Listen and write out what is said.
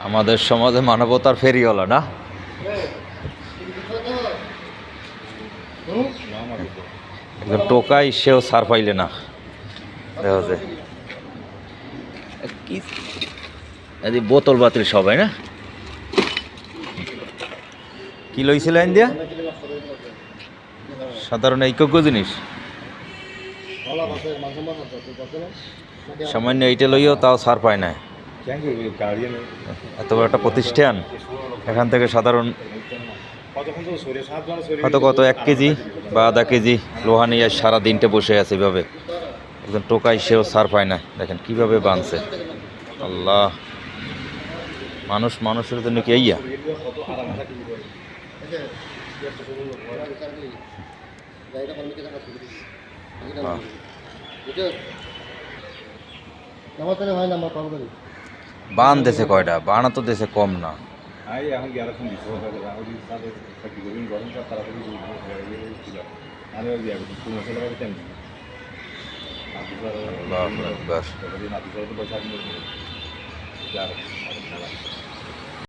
আমাদের সমাজে মানবতার ফেরিওয়ালা না, একদম টোকাই সেও সার পাইলে না। দেখা যায় কি এই বোতল বাতিল সবাই না, কি লইছিল আইন দিয়া সাধারণ এইযোগ্য জিনিস সামান্য এইটা লইও তাও সার পায় না। এত বড় একটা প্রতিষ্ঠান, এখান থেকে সাধারণ হয়তো কত 1 কেজি বা আধা কেজি লোহা নিয়ে সারা দিনটা বসে আছে এভাবে, একদম টোকাই সেও সার পায় না। দেখেন কিভাবে বাঁধছে। আল্লাহ, মানুষ মানুষের জন্য কি ইয়া বান দেশে কয়টা বানা তো দেশে কম না। আল্লাহু আকবার।